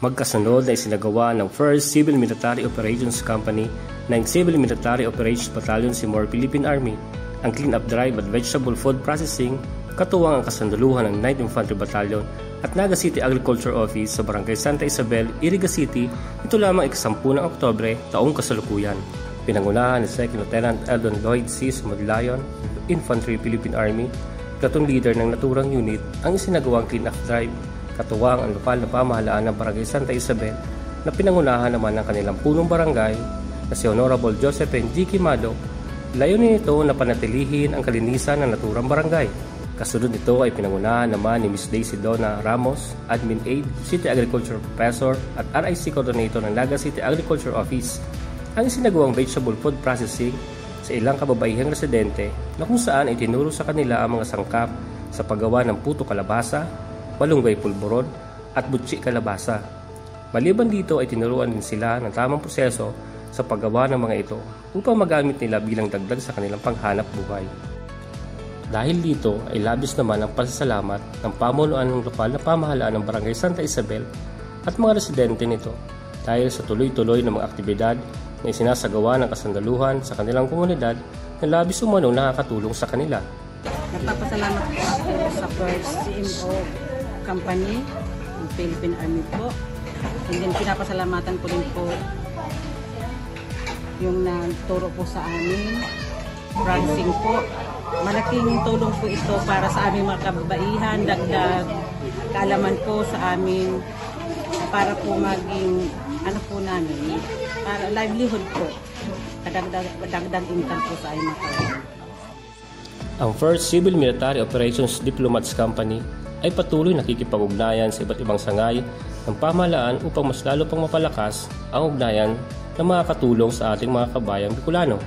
Magkasunod na isinagawa ng 1st Civil Military Operations Company ng Civil Military Operations Battalion Timor Philippine Army ang clean-up drive at vegetable food processing katuwang ang kasunduluhan ng 9th Infantry Battalion at Naga City Agriculture Office sa Barangay Santa Isabel, Iriga City ito lamang ika-10 ng Oktubre taong kasalukuyan. Pinangunahan ni Second Lieutenant Eldon Lloyd C. Sumadlayon, Infantry Philippine Army, platoon leader ng naturang unit ang isinagawang clean-up drive katuwang ang lokal na pamahalaan ng Barangay Santa Isabel na pinangunahan naman ng kanilang punong barangay na si Honorable Josephine G. Quimado. Layunin nito na panatilihin ang kalinisan ng naturang barangay. Kasunod nito ay pinangunahan naman ni Ms. Daisy Donna Ramos, Admin Aide, City Agriculture Professor at RIC Coordinator ng Naga City Agriculture Office ang isinagawang vegetable food processing sa ilang kababaihang residente na kung saan ay tinuro sa kanila ang mga sangkap sa paggawa ng puto kalabasa, malunggay pulburon at butsi kalabasa. Maliban dito ay tinuruan din sila ng tamang proseso sa paggawa ng mga ito upang magamit nila bilang dagdag sa kanilang panghanap buhay. Dahil dito ay labis naman ang pasasalamat ng pamunuan ng lokal na pamahalaan ng Barangay Santa Isabel at mga residente nito dahil sa tuloy-tuloy na mga aktibidad na isinasagawa ng kasandaluhan sa kanilang komunidad na labis umanong nakakatulong sa kanila. Nagpapasalamat po ako sa first CMO company ng Philippine Army po. And then pinapasalamatan ko din po yung nagturo po sa amin. Prancing po. Malaking tulong po ito para sa aming mga kababaihan, dagdag kaalaman po sa amin para po maging ano po namin, para livelihood po. Dagdag income po sa aming mga kababaihan. Ang 1st Civil Military Operations Diplomats Company ay patuloy nakikipag-ugnayan sa iba't ibang sangay ng pamahalaan upang mas lalo pang mapalakas ang ugnayan na makakatulong sa ating mga kabayang Bicolano.